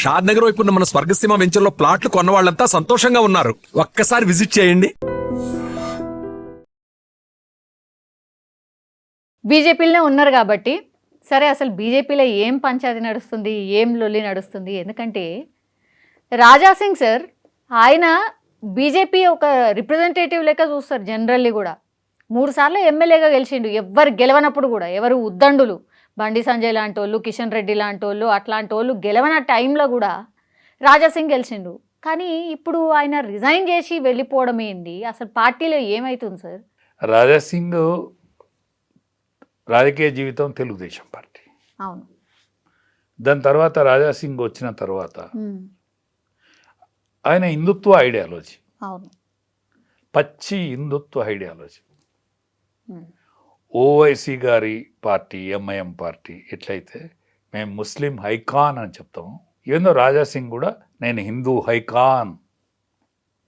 షాద్ నగర్ వైపు ఉన్న మన స్వర్గసీమ వెంచర్లో ప్లాట్లు కొన్న వాళ్ళంతా సంతోషంగా ఉన్నారు. ఒక్కసారి విజిట్ చేయండి. బీజేపీలోనే ఉన్నారు కాబట్టి సరే, అసలు బీజేపీలో ఏం పంచాయతీ నడుస్తుంది, ఏం లొల్లి నడుస్తుంది? ఎందుకంటే రాజాసింగ్ సార్ ఆయన బీజేపీ ఒక రిప్రజెంటేటివ్ లెక్క చూస్తారు జనరల్లీ కూడా. 3 సార్లు ఎమ్మెల్యేగా గెలిచిండు. ఎవరు గెలవనప్పుడు కూడా, ఎవరు ఉద్దండులు బండి సంజయ్ లాంటి వాళ్ళు, కిషన్ రెడ్డి లాంటి వాళ్ళు, అట్లాంటి వాళ్ళు గెలవన టైంలో కూడా రాజాసింగ్ గెలిచిండు. కానీ ఇప్పుడు ఆయన రిజైన్ చేసి వెళ్ళిపోవడం ఏంది? అసలు పార్టీలో ఏమవుతుంది సార్? రాజాసింగ్ రాజకీయ జీవితం తెలుగుదేశం పార్టీ. అవును. దాని తర్వాత రాజాసింగ్ వచ్చిన తర్వాత ఆయన హిందుత్వ ఐడియాలజీ, అవును, పచ్చి హిందుత్వ ఐడియాలజీ, ఓవైసీ గారి పార్టీ ఎంఐఎం పార్టీ ఎట్లయితే మేము ముస్లిం హైకాన్ అని చెప్తాము, ఏందో రాజాసింగ్ కూడా నేను హిందూ హైకాన్,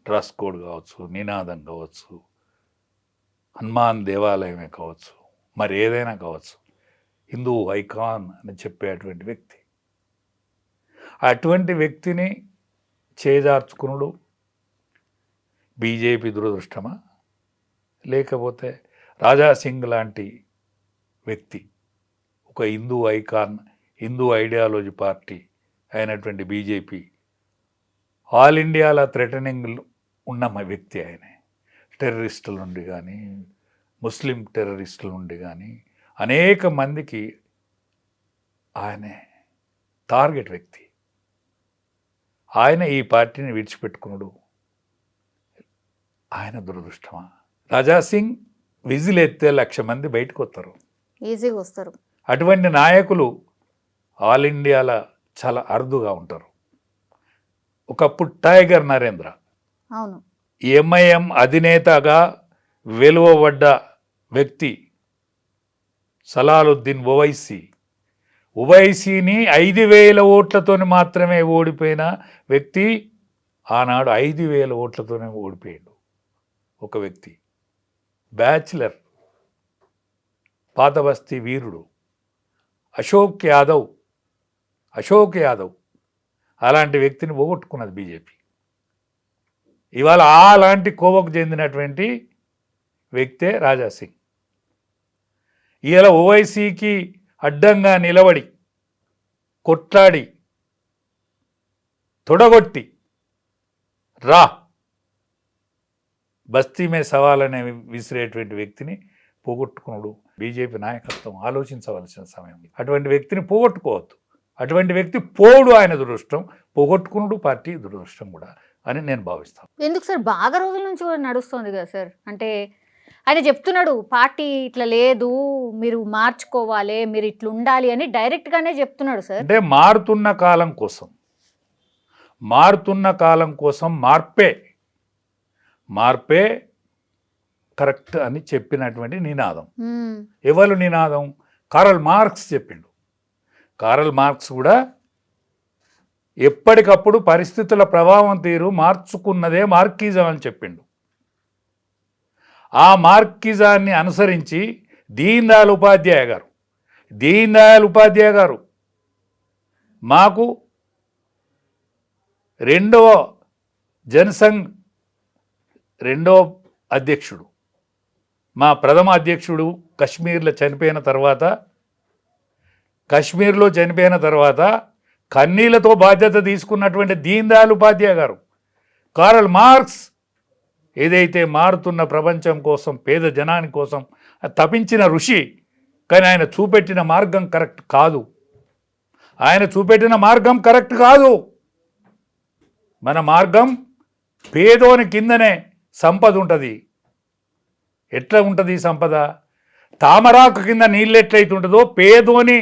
డ్రెస్ కోడ్ కావచ్చు, నినాదం కావచ్చు, హనుమాన్ దేవాలయమే కావచ్చు, మరి ఏదైనా కావచ్చు, హిందూ ఐకాన్ అని చెప్పేటువంటి వ్యక్తి. అటువంటి వ్యక్తిని చేజార్చుకునుడు బీజేపీ దురదృష్టమా, లేకపోతే రాజాసింగ్ లాంటి వ్యక్తి ఒక Hindu icon, Hindu ideology party అయినటువంటి బీజేపీ ఆల్ ఇండియాలో థ్రెటనింగ్ ఉన్న వ్యక్తి ఆయనే. టెర్రరిస్టుల నుండి కానీ, ముస్లిం టెర్రరిస్టుల నుండి కానీ అనేక మందికి ఆయనే టార్గెట్ వ్యక్తి. ఆయన ఈ పార్టీని విడిచిపెట్టుకున్నాడు, ఆయన దురదృష్టమా? రాజాసింగ్ విజిల్ ఎత్తే 1,00,000 మంది బయటకు వస్తారు, ఈజీగా వస్తారు. అటువంటి నాయకులు ఆల్ ఇండియాలో చాలా అరుదుగా ఉంటారు. ఒకప్పుడు టైగర్ నరేంద్ర, అవును, ఎంఐఎం అధినేతగా వెలువబడ్డ వ్యక్తి సలాలుద్దీన్ ఓవైసీని 5,000 ఓట్లతో మాత్రమే ఓడిపోయిన వ్యక్తి ఆనాడు 5,000 ఓట్లతోనే ఓడిపోయాడు. ఒక వ్యక్తి బ్యాచిలర్, పాత బస్తీ వీరుడు అశోక్ యాదవ్ అలాంటి వ్యక్తిని పోగొట్టుకున్నది బీజేపీ. ఇవాళ అలాంటి కోవకు చెందినటువంటి వ్యక్తే రాజాసింగ్. ఇలా ఓవైసీకి అడ్డంగా నిలబడి కొట్లాడి తొడగొట్టి రా బస్తీ మే సవాలనే విసిరేటువంటి వ్యక్తిని పోగొట్టుకున్నాడు బీజేపీ నాయకత్వం. ఆలోచించవలసిన సమయం. అటువంటి వ్యక్తిని పోగొట్టుకోవద్దు. అటువంటి వ్యక్తి పోడు ఆయన దురదృష్టం, పోగొట్టుకున్నాడు పార్టీ దురదృష్టం కూడా అని నేను భావిస్తాను. ఎందుకు సార్? బాగా రోజుల నుంచి కూడా నడుస్తుంది కదా సార్. అంటే ఆయన చెప్తున్నాడు పార్టీ ఇట్లా లేదు, మీరు మార్చుకోవాలి, మీరు ఇట్లా ఉండాలి అని డైరెక్ట్గానే చెప్తున్నాడు సార్. అంటే మారుతున్న కాలం కోసం మార్పే కరెక్ట్ అని చెప్పినటువంటి నినాదం. ఎవరు నినాదం? కార్ల్ మార్క్స్ చెప్పిండు. కార్ల్ మార్క్స్ కూడా ఎప్పటికప్పుడు పరిస్థితుల ప్రభావం తీరు మార్చుకున్నదే మార్కిజం అని చెప్పిండు. ఆ మార్కిజాన్ని అనుసరించి దీన్ దయాళ్ ఉపాధ్యాయ గారు మాకు రెండవ అధ్యక్షుడు, మా ప్రథమ అధ్యక్షుడు కాశ్మీర్లో చనిపోయిన తర్వాత కన్నీళ్లతో బాధ్యత తీసుకున్నటువంటి దీన్ దయాళ్ ఉపాధ్యాయ గారు, కార్ల్ మార్క్స్ ఏదైతే మారుతున్న ప్రపంచం కోసం, పేద జనాని కోసం తపించిన ఋషి. కానీ ఆయన చూపెట్టిన మార్గం కరెక్ట్ కాదు. మన మార్గం పేదోని కిందనే సంపద ఉంటుంది. ఎట్లా ఉంటుంది సంపద? తామరాకు కింద నీళ్ళు ఎట్లయితే ఉంటుందో పేదోని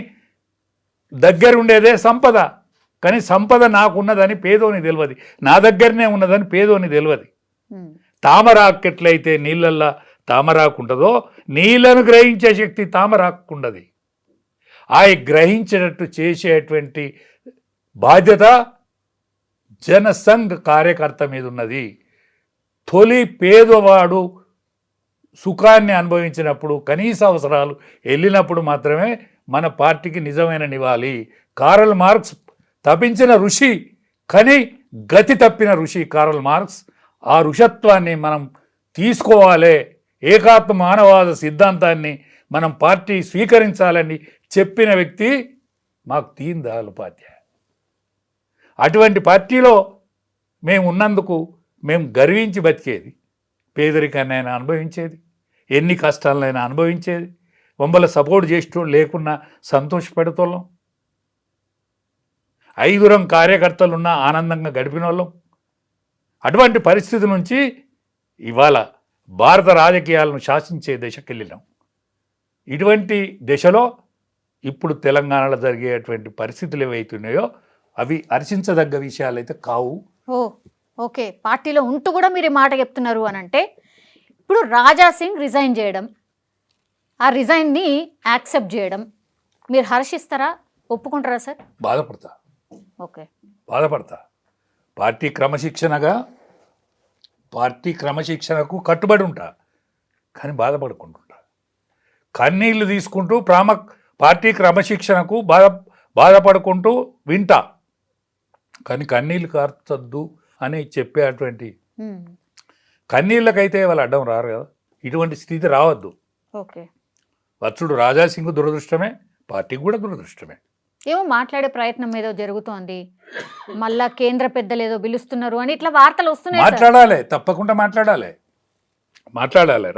దగ్గర ఉండేదే సంపద. కానీ సంపద నాకున్నదని పేదోని తెలియదు, నా దగ్గరనే ఉన్నదని పేదోని తెలియదు. తామరాకు ఎట్లయితే నీళ్ళల్లో తామరాకు ఉంటుందో నీళ్లను గ్రహించే శక్తి తామరాకు ఉండదు. ఆ గ్రహించేటట్టు చేసేటువంటి బాధ్యత జనసంఘ్ కార్యకర్త మీద ఉన్నది. తొలి పేదవాడు సుఖాన్ని అనుభవించినప్పుడు, కనీస అవసరాలు వెళ్ళినప్పుడు మాత్రమే మన పార్టీకి నిజమైన నివాళి. కార్ల్ మార్క్స్ తపించిన ఋషి కానీ గతి తప్పిన ఋషి కార్ల్ మార్క్స్. ఆ ఋషత్వాన్ని మనం తీసుకోవాలి, ఏకాత్మ మానవాద సిద్ధాంతాన్ని మనం పార్టీ స్వీకరించాలని చెప్పిన వ్యక్తి మాకు దీన్ దయాళ్ ఉపాధ్యాయ. అటువంటి పార్టీలో మేము ఉన్నందుకు మేము గర్వించి బతికేది. పేదరికాన్నైనా అనుభవించేది, ఎన్ని కష్టాలైనా అనుభవించేది, మమ్మల్ని సపోర్ట్ చేస్తూ లేకున్నా సంతోషపెడుతోళ్ళం, 5 కార్యకర్తలున్నా ఆనందంగా గడిపిన వాళ్ళం. అటువంటి పరిస్థితి నుంచి ఇవాళ భారత రాజకీయాలను శాసించే దశకి వెళ్ళినాం. ఇటువంటి దశలో ఇప్పుడు తెలంగాణలో జరిగేటువంటి పరిస్థితులు ఏవైతున్నాయో అవి హర్షించదగ్గ విషయాలు అయితే కావు. ఓకే, పార్టీలో ఉంటూ కూడా మీరు ఈ మాట చెప్తున్నారు అని అంటే, ఇప్పుడు రాజా సింగ్ రిజైన్ చేయడం, ఆ రిజైన్ని యాక్సెప్ట్ చేయడం మీరు హర్షిస్తారా, ఒప్పుకుంటారా సార్? బాధపడతా. ఓకే, బాధపడతా. పార్టీ క్రమశిక్షణకు కట్టుబడి ఉంటా, కానీ బాధపడుకుంటుంటా. కన్నీళ్లు తీసుకుంటూ పార్టీ క్రమశిక్షణకు బాధపడుకుంటూ వింటా, కానీ కన్నీళ్ళు కార్చొద్దు అని చెప్పేటువంటి కన్నీళ్ళకైతే వాళ్ళు అడ్డం రారు కదా. ఇటువంటి స్థితి రావద్దు. ఓకే, వచ్చుడు రాజాసింగ్ దురదృష్టమే, పార్టీకి కూడా దురదృష్టమే. ఏమో మాట్లాడే ప్రయత్నం ఏదో జరుగుతోంది, మళ్ళా కేంద్ర పెద్దలు ఏదో పిలుస్తున్నారు అని ఇట్లా వార్తలు వస్తున్నాయి. మాట్లాడాలి, తప్పకుండా మాట్లాడాలి.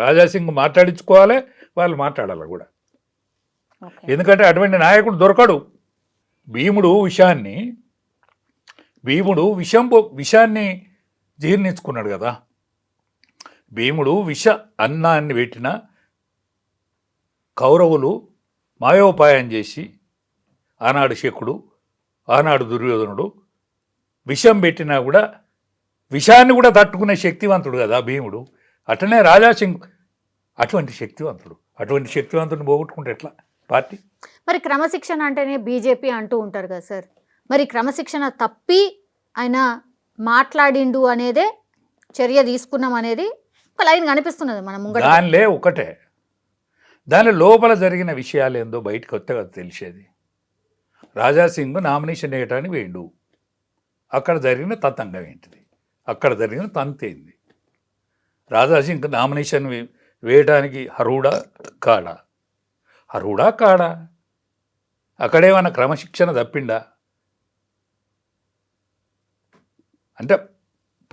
రాజాసింగ్ మాట్లాడించుకోవాలి, వాళ్ళు మాట్లాడాలి కూడా. ఎందుకంటే అటువంటి నాయకుడు దొరకడు. భీముడు విషాన్ని జీర్ణించుకున్నాడు కదా. భీముడు అన్నాన్ని పెట్టిన కౌరవులు మాయోపాయం చేసి, ఆనాడు శకుడు, ఆనాడు దుర్యోధనుడు విషం పెట్టినా కూడా విషాన్ని కూడా తట్టుకునే శక్తివంతుడు కదా భీముడు. అట్లనే రాజాసింగ్ అటువంటి శక్తివంతుడిని పోగొట్టుకుంటే ఎట్లా పార్టీ? మరి క్రమశిక్షణ అంటేనే బీజేపీ అంటూ ఉంటారు కదా సార్, మరి క్రమశిక్షణ తప్పి ఆయన మాట్లాడిండు అనేదే, చర్య తీసుకున్నాం అనేది ఒక లైన్ కనిపిస్తున్నది మన ముంగట. దానిలే ఒకటే, దాని లోపల జరిగిన విషయాలు ఏందో బయటకు వస్తే కదా తెలిసేది. రాజాసింగ్ నామినేషన్ వేయటానికి వేయండు, అక్కడ జరిగిన తతంగం ఏంటిది, అక్కడ జరిగిన తంతేంది? రాజాసింగ్ నామినేషన్ వేయడానికి అర్హుడా కాడా? అక్కడేమన్నా క్రమశిక్షణ తప్పిండా? అంటే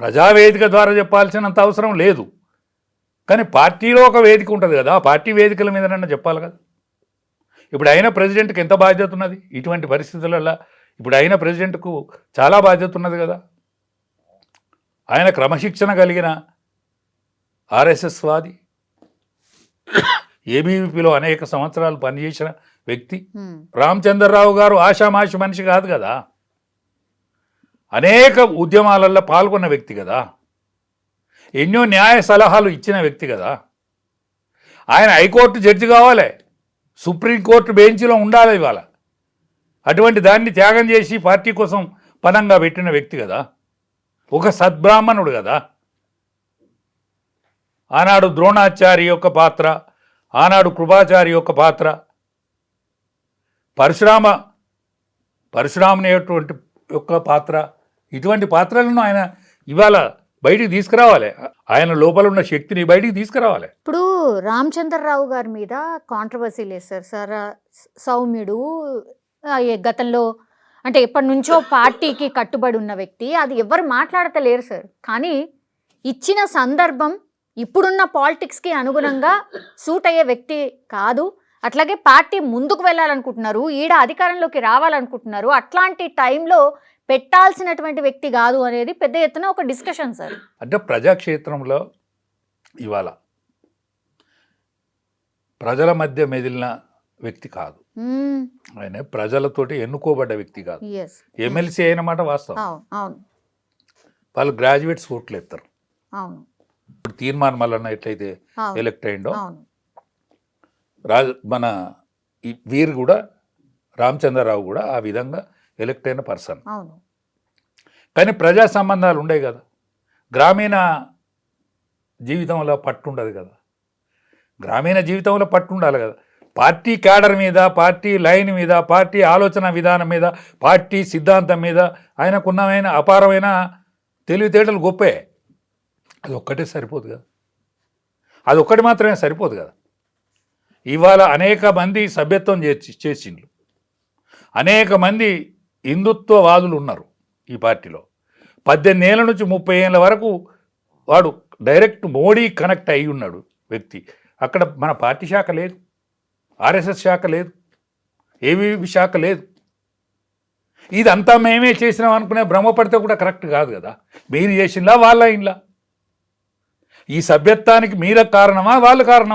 ప్రజావేదిక ద్వారా చెప్పాల్సినంత అవసరం లేదు, కానీ పార్టీలో ఒక వేదిక ఉంటుంది కదా, పార్టీ వేదికల మీదనన్నా చెప్పాలి కదా. ఇప్పుడు అయిన ప్రెసిడెంట్కి ఎంత బాధ్యత ఉన్నది ఇటువంటి పరిస్థితులలో? ఇప్పుడు అయిన ప్రెసిడెంట్కు చాలా బాధ్యత ఉన్నది కదా. ఆయన క్రమశిక్షణ కలిగిన ఆర్ఎస్ఎస్ వాది, ఏబీవీపీలో అనేక సంవత్సరాలు పనిచేసిన వ్యక్తి. రామచంద్రరావు గారు ఆషామాషి మనిషి కాదు కదా, అనేక ఉద్యమాలలో పాల్గొన్న వ్యక్తి కదా, ఎన్నో న్యాయ సలహాలు ఇచ్చిన వ్యక్తి కదా. ఆయన హైకోర్టు జడ్జి కావాలి, సుప్రీంకోర్టు బెంచ్లో ఉండాలి ఇవాళ. అటువంటి దాన్ని త్యాగం చేసి పార్టీ కోసం పనంగా పెట్టిన వ్యక్తి కదా, ఒక సద్బ్రాహ్మణుడు కదా. ఆనాడు ద్రోణాచారి యొక్క పాత్ర, ఆనాడు కృపాచారి యొక్క పాత్ర, పరశురాముని యొక్క పాత్ర, ఇటువంటి పాత్రలను ఆయన ఇవాళ బయటికి తీసుకురావాలి. ఆయన లోపల ఉన్న శక్తిని బయటికి తీసుకురావాలి. ఇప్పుడు రామచంద్రరావు గారి మీద కాంట్రవర్సీ లేదు సార్. సౌమ్యుడు, గతంలో అంటే ఎప్పటి నుంచో పార్టీకి కట్టుబడి ఉన్న వ్యక్తి, అది ఎవరు మాట్లాడతలేరు సార్. కానీ ఇచ్చిన సందర్భం ఇప్పుడున్న పాలిటిక్స్కి అనుగుణంగా సూట్ అయ్యే వ్యక్తి కాదు. అట్లాగే పార్టీ ముందుకు వెళ్ళాలనుకుంటున్నారు, ఈడ అధికారంలోకి రావాలనుకుంటున్నారు, అట్లాంటి టైంలో పెట్టాల్సినటువంటి వ్యక్తి కాదు అనేది పెద్ద ఎత్తున ఒక డిస్కషన్ సార్. అంటే ప్రజాక్షేత్రంలో ఇవాళ ప్రజల మధ్య మెదిలిన వ్యక్తి కాదు, ఆయన ప్రజలతోటి ఎన్నుకోబడ్డ వ్యక్తి కాదు. ఎమ్మెల్సీ అయిన మాట వాస్తవం. వాళ్ళు గ్రాడ్యుయేట్స్ ఓట్లు ఎత్తారు. ఇప్పుడు తీర్మానం వలన ఎట్లయితే ఎలక్ట్ అయిందో మన వీరు కూడా, రామచంద్రరావు కూడా ఆ విధంగా ఎలక్ట్ అయిన పర్సన్. కానీ ప్రజా సంబంధాలు ఉండేవి కదా, గ్రామీణ జీవితంలో పట్టు ఉండదు కదా, గ్రామీణ జీవితంలో పట్టు ఉండాలి కదా. పార్టీ క్యాడర్ మీద, పార్టీ లైన్ మీద, పార్టీ ఆలోచన విధానం మీద, పార్టీ సిద్ధాంతం మీద ఆయనకున్నమైన అపారమైన తెలివితేటలు గొప్పే. అది ఒక్కటే సరిపోదు కదా, అది ఒక్కటి మాత్రమే సరిపోదు కదా. ఇవాళ అనేక మంది సభ్యత్వం చేసిండ్రు, అనేక మంది హిందుత్వవాదులు ఉన్నారు ఈ పార్టీలో. 18 ఏళ్ళ నుంచి 30 ఏళ్ళ వరకు వాడు డైరెక్ట్ మోడీ కనెక్ట్ అయి ఉన్నాడు వ్యక్తి. అక్కడ మన పార్టీ శాఖ లేదు, ఆర్ఎస్ఎస్ శాఖ లేదు, ఏబీవీ శాఖ లేదు. ఇదంతా మేమే చేసినాం అనుకునే భ్రమపడితే కూడా కరెక్ట్ కాదు కదా. మీరు చేసిందా వాళ్ళ ఇంట్లో? ఈ సభ్యత్వానికి మీరే కారణమా, వాళ్ళు కారణమా?